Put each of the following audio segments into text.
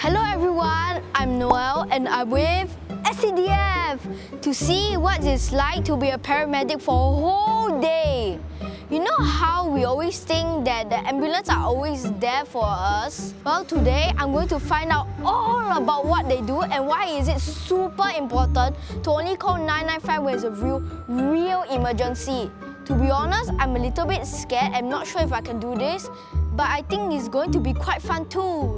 Hello everyone, I'm Noel and I'm with SCDF to see what it's like to be a paramedic for a whole day. You know how we always think that the ambulance are always there for us? Well, today I'm going to find out all about what they do and why is it super important to only call 995 when it's a real emergency. To be honest, I'm a little bit scared. I'm not sure if I can do this, but I think it's going to be quite fun too.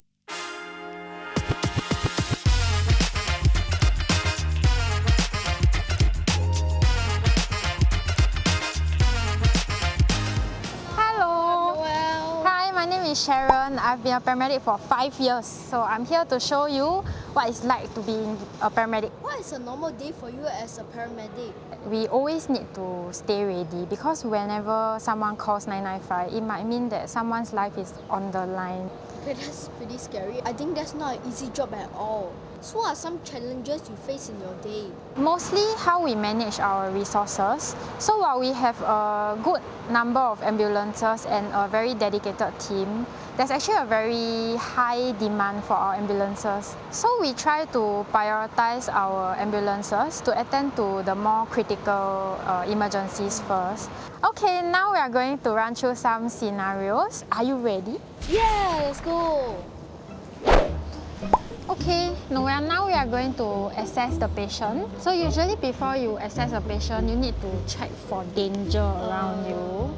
Sharon. I've been a paramedic for 5 years, so I'm here to show you what it's like to be a paramedic. What is a normal day for you as a paramedic? We always need to stay ready because whenever someone calls 995, it might mean that someone's life is on the line. Okay, that's pretty scary. I think that's not an easy job at all. So what are some challenges you face in your day? Mostly how we manage our resources. So while we have a good number of ambulances and a very dedicated team, there's actually a very high demand for our ambulances. So we try to prioritize our ambulances to attend to the more critical emergencies first. Okay, now we are going to run through some scenarios. Are you ready? Yeah, let's go. Okay, Noel, now we are going to assess the patient. So usually before you assess a patient, you need to check for danger around you.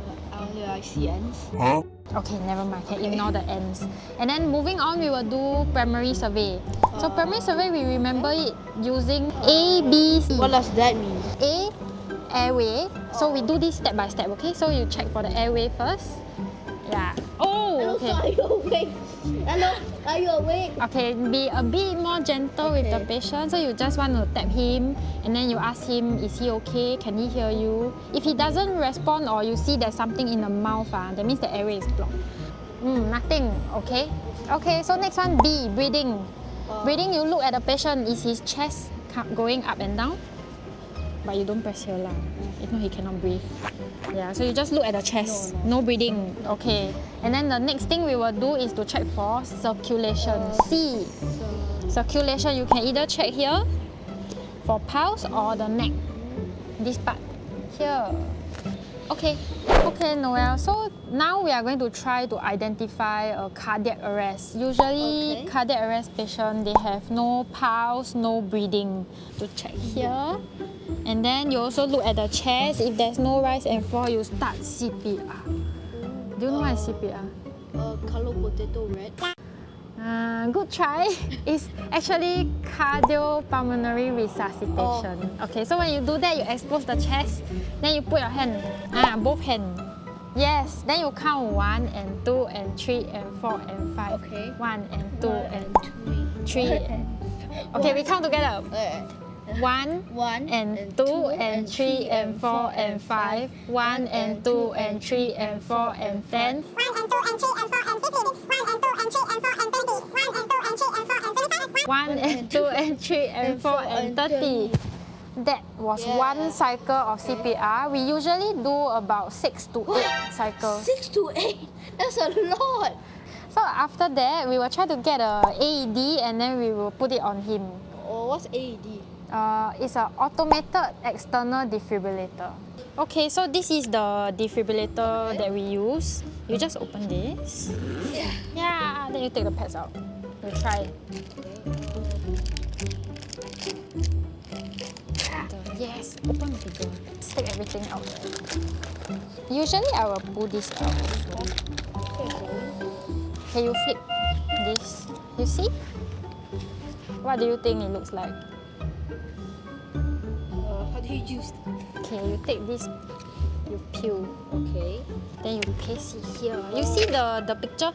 Yeah, I see ants. Huh? Okay, never mind, can ignore the ants. And then moving on, we will do primary survey. So primary survey, we remember it using A, B, C. What does that mean? A, airway. So we do this step by step, okay? So you check for the airway first. Yeah. Oh, okay. Are you awake? Hello, are you awake? Okay, be a bit more gentle with the patient. So you just want to tap him and then you ask him, is he okay? Can he hear you? If he doesn't respond or you see there's something in the mouth, that means the airway is blocked. Nothing, okay? Okay, so next one, B, breathing. Breathing, you look at the patient, is his chest going up and down? But you don't press here lah. If not, he cannot breathe. Yeah, so you just look at the chest. No breathing. Okay. And then the next thing we will do is to check for circulation. C. Circulation, you can either check here for pulse or the neck. This part. Here. Okay. Okay, Noel. So now we are going to try to identify a cardiac arrest. Usually, cardiac arrest patient, they have no pulse, no breathing. To check here. And then you also look at the chest. If there's no rise and fall, you start CPR. Do you know what is CPR? Color potato red. Good try. It's actually cardiopulmonary resuscitation. Okay, so when you do that, you expose the chest. Then you put your hand, both hands. Yes, then you count 1 and 2 and 3 and 4 and 5. Okay. 1 and 2 and 3 and... Okay, we count together. 1 and 2 and 3 and 4 and 5. 1 and 2 and 3 and 4 and 10. 1 and 2 and 3 and 4 and 15. 1 and 2 and 3 and 4 and 20. 1 and 2 and 3 and 4 and 25. 1 and 2 and 3 and 4 and 30. That was one cycle of CPR. We usually do about 6 to 8 cycles. 6 to 8? That's a lot. So after that, we will try to get a AED and then we will put it on him. Oh, what's AED? It's an automated external defibrillator. Okay, so this is the defibrillator that we use. You just open this. Yeah, then you take the pads out. You try. Yes, open bigger. Take everything out. Usually I will pull this out. Okay, you flip this. You see? What do you think it looks like? How do you use it? Okay, you take this, you peel. Okay. Then you paste it here. You see the picture?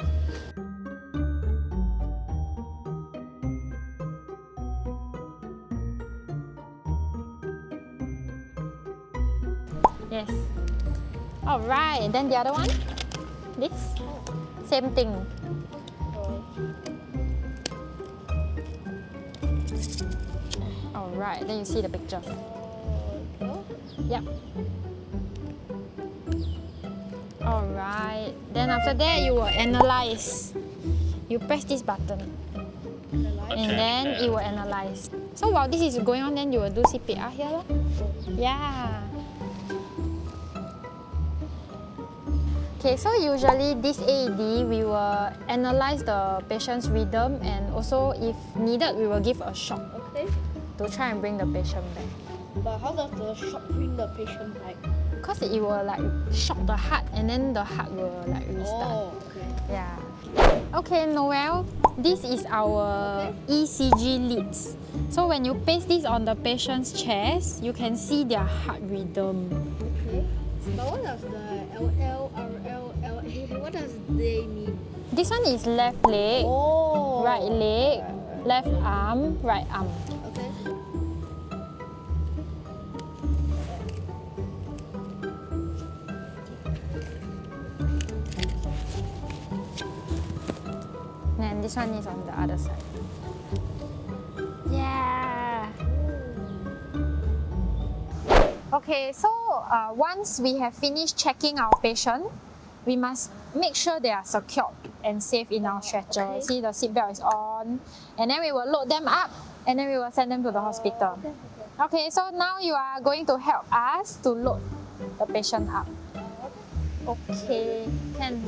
Yes. Alright, then the other one? This? Same thing. Alright, then you see the picture. Yep. Alright, then after that you will analyze. You press this button. and then it will analyze. So while this is going on, then you will do CPR here, lor. Yeah. Okay, so usually this AED, we will analyze the patient's rhythm, and also if needed, we will give a shock Okay. to try and bring the patient back. But how does the shock bring the patient back? Because it will like shock the heart, and then the heart will like restart. Okay. Yeah. Okay, Noel, this is our ECG leads. So when you paste this on the patient's chest, you can see their heart rhythm. Okay. But what does the LL, RL, LA, what does they mean? This one is left leg, right leg, left arm, right arm. Okay. And this one is on the other side. Yeah. Okay, so once we have finished checking our patient, we must make sure they are secured and safe in our stretcher. Okay. See, the seatbelt is on, and then we will load them up, and then we will send them to the hospital. Okay, so now you are going to help us to load the patient up. Okay, can.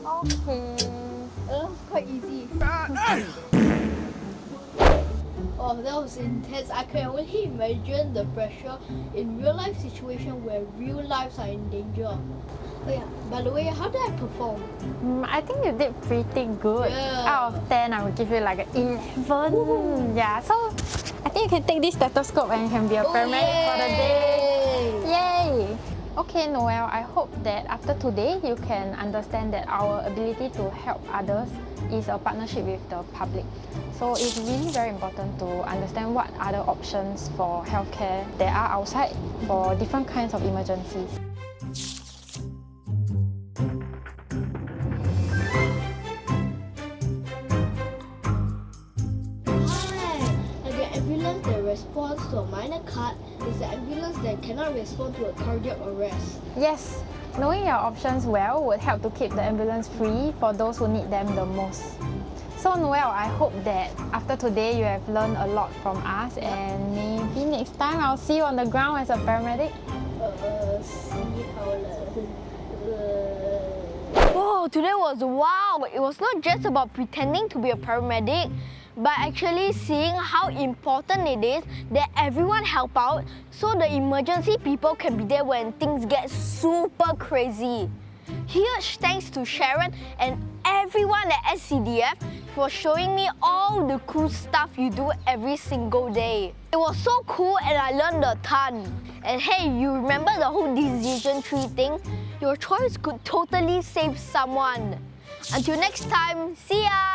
Okay. Quite easy. Oh, that was intense. I can only imagine the pressure in real life situation where real lives are in danger. Oh yeah, by the way, how did I perform? I think you did pretty good. Yeah. Out of 10, I would give you like an 11. Yeah, so I think you can take this stethoscope and you can be a paramedic for the day. Yay! Okay, Noel, I hope that after today you can understand that our ability to help others is a partnership with the public. So it's really very important to understand what other options for healthcare there are outside for different kinds of emergencies. The ambulance that responds to a minor cut is the ambulance that cannot respond to a cardiac arrest. Yes, knowing your options well would help to keep the ambulance free for those who need them the most. So Noel, I hope that after today you have learned a lot from us, and maybe next time I'll see you on the ground as a paramedic. See how Whoa, today was wow! It was not just about pretending to be a paramedic, but actually seeing how important it is that everyone help out so the emergency people can be there when things get super crazy. Huge thanks to Sharon and everyone at SCDF for showing me all the cool stuff you do every single day. It was so cool and I learned a ton. And hey, you remember the whole decision tree thing? Your choice could totally save someone. Until next time, see ya!